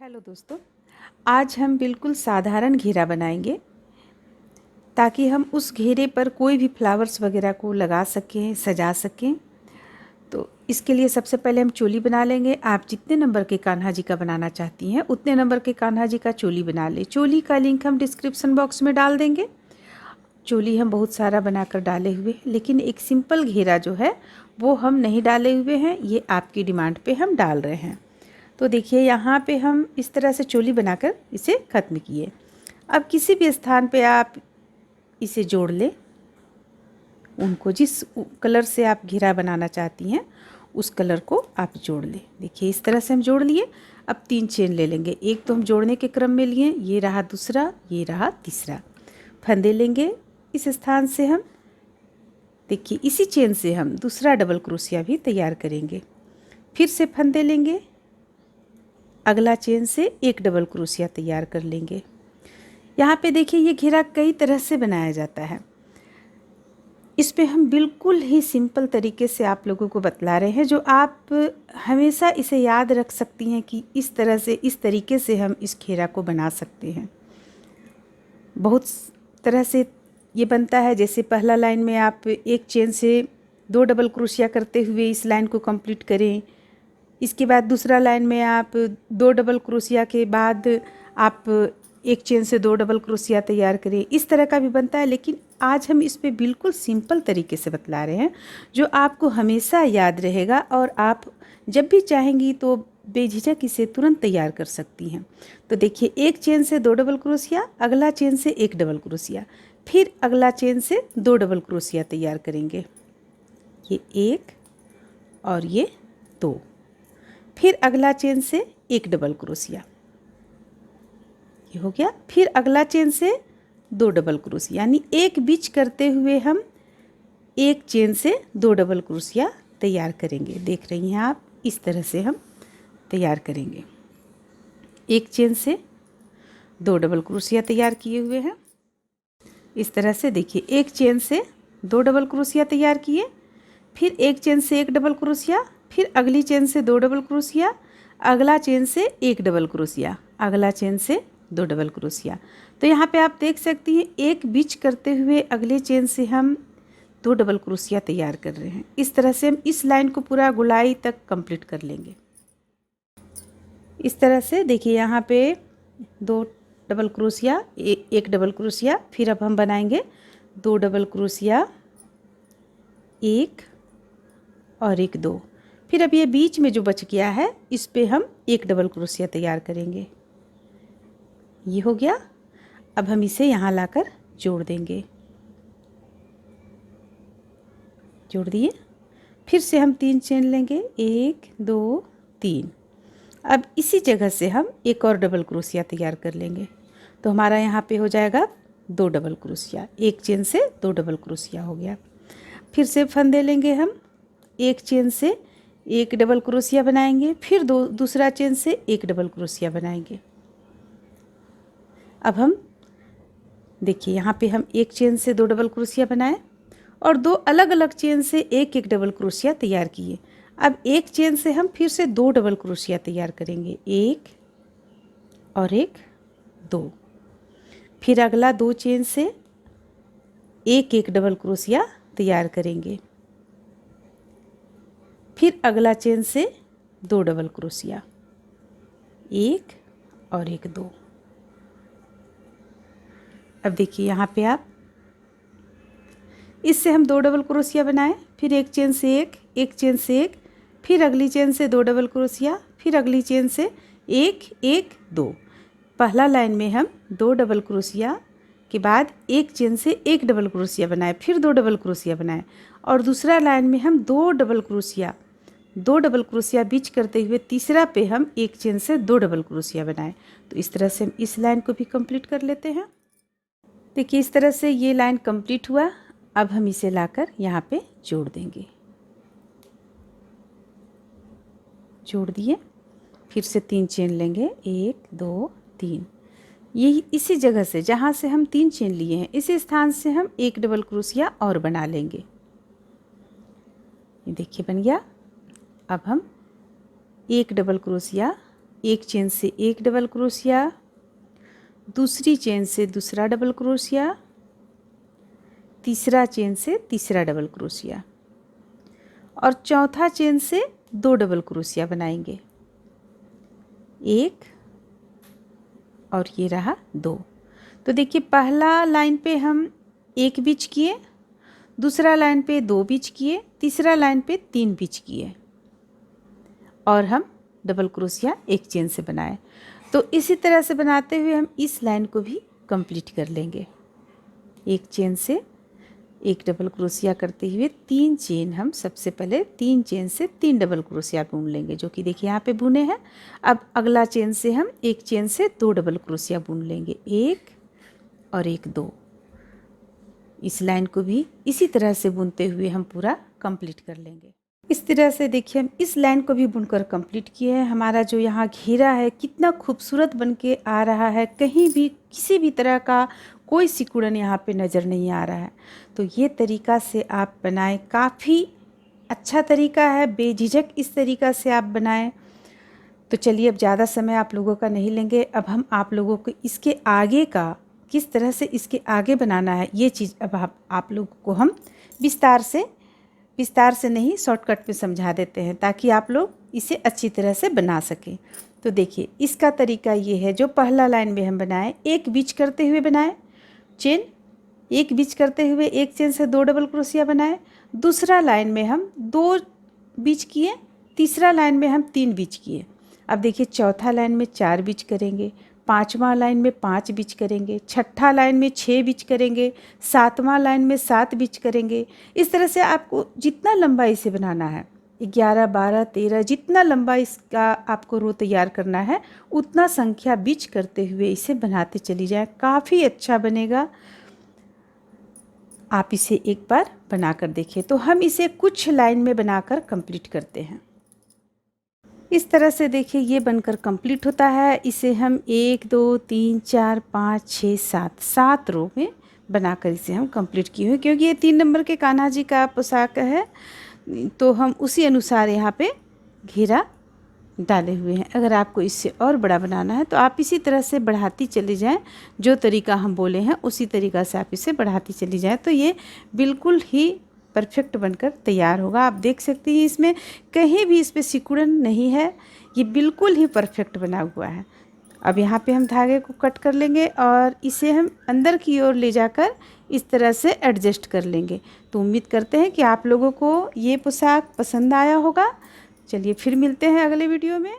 Hello दोस्तों, आज हम बिल्कुल साधारण घेरा बनाएंगे ताकि हम उस घेरे पर कोई भी फ्लावर्स वगैरह को लगा सकें, सजा सकें। तो इसके लिए सबसे पहले हम चोली बना लेंगे। आप जितने नंबर के कान्हा जी का बनाना चाहती हैं उतने नंबर के कान्हा जी का चोली बना लें। चोली का लिंक हम डिस्क्रिप्शन बॉक्स में डाल देंगे। चोली हम बहुत सारा बनाकर डाले हुए हैं, लेकिन एक सिंपल घेरा जो है वो हम नहीं डाले हुए हैं। ये आपकी डिमांड पे हम डाल रहे हैं। तो देखिए यहाँ पे हम इस तरह से चोली बनाकर इसे ख़त्म किए। अब किसी भी स्थान पे आप इसे जोड़ लें, उनको जिस कलर से आप घेरा बनाना चाहती हैं उस कलर को आप जोड़ लें। देखिए इस तरह से हम जोड़ लिए। अब 3 चेन ले लेंगे। एक तो हम जोड़ने के क्रम में लिए, ये रहा दूसरा, ये रहा तीसरा। फंदे लेंगे इस स्थान से हम। देखिए इसी चेन से हम दूसरा डबल क्रोशिया भी तैयार करेंगे। फिर से फंदे लेंगे, अगला चेन से एक डबल क्रोशिया तैयार कर लेंगे। यहाँ पे देखिए ये घेरा कई तरह से बनाया जाता है। इस पे हम बिल्कुल ही सिंपल तरीके से आप लोगों को बतला रहे हैं, जो आप हमेशा इसे याद रख सकती हैं कि इस तरह से, इस तरीके से हम इस घेरा को बना सकते हैं। बहुत तरह से ये बनता है। जैसे पहला लाइन में आप एक चेन से 2 डबल क्रोशिया करते हुए इस लाइन को कंप्लीट करें। इसके बाद दूसरा लाइन में आप 2 डबल क्रोशिया के बाद आप एक चेन से 2 डबल क्रोशिया तैयार करें। इस तरह का भी बनता है, लेकिन आज हम इस पे बिल्कुल सिंपल तरीके से बतला रहे हैं, जो आपको हमेशा याद रहेगा और आप जब भी चाहेंगी तो बेझिझक इसे तुरंत तैयार कर सकती हैं। तो देखिए एक चेन से 2 डबल क्रोशिया, अगला चेन से 1 डबल क्रोशिया, फिर अगला चेन से 2 डबल क्रोशिया तैयार करेंगे। ये 1 और ये 2, फिर अगला चेन से 1 डबल क्रोशिया, ये हो गया। फिर अगला चेन से 2 डबल क्रोशिया, यानी एक बीच करते हुए हम एक चेन से 2 डबल क्रोशिया तैयार करेंगे। देख रही हैं आप, इस तरह से हम तैयार करेंगे। एक चेन से 2 डबल क्रोशिया तैयार किए हुए हैं। इस तरह से देखिए एक चेन से 2 डबल क्रोशिया तैयार किए, फिर एक चेन से 1 डबल क्रोशिया, फिर अगली चेन से 2 डबल क्रोशिया, अगला चेन से 1 डबल क्रोशिया, अगला चेन से 2 डबल क्रोशिया। तो यहाँ पे आप देख सकती हैं एक बीच करते हुए अगले चेन से हम 2 डबल क्रोशिया तैयार कर रहे हैं। इस तरह से हम इस लाइन को पूरा गोलाई तक कंप्लीट कर लेंगे। इस तरह से देखिए यहाँ पे 2 डबल क्रोशिया, 1 डबल क्रोशिया, फिर अब हम बनाएंगे 2 डबल क्रोशिया, 1 और 1 2। फिर अब ये बीच में जो बच गया है इस पे हम 1 डबल क्रोशिया तैयार करेंगे। ये हो गया। अब हम इसे यहाँ लाकर जोड़ देंगे। जोड़ दिए। फिर से हम 3 चेन लेंगे, 1 2 3। अब इसी जगह से हम एक और डबल क्रोशिया तैयार कर लेंगे। तो हमारा यहाँ पे हो जाएगा 2 डबल क्रोशिया, एक चेन से 2 डबल क्रोशिया हो गया। फिर से फंदे लेंगे हम, एक चेन से 1 डबल क्रोशिया बनाएंगे, फिर दूसरा चेन से 1 डबल क्रोशिया बनाएंगे। अब हम देखिए यहाँ पे हम एक चेन से 2 डबल क्रोशिया बनाए और 2 अलग अलग चेन से 1 डबल क्रोशिया तैयार किए। अब एक चेन से हम फिर से 2 डबल क्रोशिया तैयार करेंगे, 1 और 1 2। फिर अगला 2 चेन से 1 डबल क्रोशिया तैयार करेंगे। फिर अगला चेन से 2 डबल क्रोशिया, 1 और 1 2। अब देखिए यहाँ पे आप इससे हम 2 डबल क्रोशिया बनाए, फिर एक चेन से 1, एक चेन से 1, फिर अगली चेन से 2 डबल क्रोशिया, फिर अगली चेन से 1 1 2। पहला लाइन में हम 2 डबल क्रोशिया के बाद एक चेन से 1 डबल क्रोशिया बनाए, फिर 2 डबल क्रोशिया बनाए, और दूसरा लाइन में हम 2 डबल क्रोशिया बीच करते हुए तीसरा पे हम एक चेन से 2 डबल क्रोशिया बनाए। तो इस तरह से हम इस लाइन को भी कंप्लीट कर लेते हैं। देखिए इस तरह से ये लाइन कंप्लीट हुआ। अब हम इसे लाकर यहाँ पे जोड़ देंगे। जोड़ दिए। फिर से 3 चेन लेंगे, 1 2 3। यही इसी जगह से जहाँ से हम 3 चेन लिए हैं इसी स्थान से हम 1 डबल क्रोशिया और बना लेंगे। ये देखिए बन गया। अब हम 1 डबल क्रोशिया एक चेन से एक डबल क्रोशिया, दूसरी चेन से दूसरा डबल क्रोशिया, तीसरा चेन से तीसरा डबल क्रोशिया और चौथा चेन से 2 डबल क्रोशिया बनाएंगे। एक और ये रहा 2। तो देखिए पहला लाइन पे हम 1 बीच किए, दूसरा लाइन पे 2 बीच किए, तीसरा लाइन पे 3 बीच किए और हम डबल क्रोशिया एक चेन से बनाए। तो इसी तरह से बनाते हुए हम इस लाइन को भी कंप्लीट कर लेंगे। एक चेन से एक डबल क्रोशिया करते हुए 3 चेन हम सबसे पहले 3 चेन से 3 डबल क्रोशिया बुन लेंगे, जो कि देखिए यहाँ पे बुने हैं। अब अगला चेन से हम एक चेन से 2 डबल क्रोशिया बुन लेंगे, 1 और 1 2। इस लाइन को भी इसी तरह से बुनते हुए हम पूरा कंप्लीट कर लेंगे। इस तरह से देखिए हम इस लाइन को भी बुनकर कंप्लीट किए हैं। हमारा जो यहाँ घेरा है कितना खूबसूरत बन के आ रहा है, कहीं भी किसी भी तरह का कोई सिकुड़न यहाँ पे नज़र नहीं आ रहा है। तो ये तरीका से आप बनाएं, काफ़ी अच्छा तरीका है, बेझिझक इस तरीका से आप बनाएं। तो चलिए अब ज़्यादा समय आप लोगों का नहीं लेंगे, अब हम आप लोगों को इसके आगे का किस तरह से इसके आगे बनाना है ये चीज़ अब आप लोगों को हम विस्तार से नहीं शॉर्टकट में समझा देते हैं, ताकि आप लोग इसे अच्छी तरह से बना सकें। तो देखिए इसका तरीका ये है, जो पहला लाइन में हम बनाए 1 बीच करते हुए बनाए चेन, 1 बीच करते हुए एक चेन से 2 डबल क्रोशिया बनाए, दूसरा लाइन में हम 2 बीच किए, तीसरा लाइन में हम 3 बीच किए। अब देखिए चौथा लाइन में 4 बीच करेंगे, पाँचवा लाइन में 5 बीच करेंगे, छठा लाइन में 6 बीच करेंगे, सातवां लाइन में 7 बीच करेंगे। इस तरह से आपको जितना लंबा इसे बनाना है, 11 12 13 जितना लंबा इसका आपको रो तैयार करना है उतना संख्या बीच करते हुए इसे बनाते चली जाए, काफ़ी अच्छा बनेगा। आप इसे एक बार बनाकर देखिए। तो हम इसे कुछ लाइन में बनाकर कंप्लीट करते हैं। इस तरह से देखिए ये बनकर कंप्लीट होता है। इसे हम 1 2 3 4 5 6 7 रो में बनाकर इसे हम कंप्लीट किए हुए, क्योंकि ये 3 नंबर के कान्हा जी का पोशाक है तो हम उसी अनुसार यहाँ पे घेरा डाले हुए हैं। अगर आपको इससे और बड़ा बनाना है तो आप इसी तरह से बढ़ाती चली जाएं, जो तरीका हम बोले हैं उसी तरीका से आप इसे बढ़ाती चली जाएं, तो ये बिल्कुल ही परफेक्ट बनकर तैयार होगा। आप देख सकते हैं इसमें कहीं भी इस पर सिकुड़न नहीं है, ये बिल्कुल ही परफेक्ट बना हुआ है। अब यहाँ पे हम धागे को कट कर लेंगे और इसे हम अंदर की ओर ले जाकर इस तरह से एडजस्ट कर लेंगे। तो उम्मीद करते हैं कि आप लोगों को ये पोशाक पसंद आया होगा। चलिए फिर मिलते हैं अगले वीडियो में।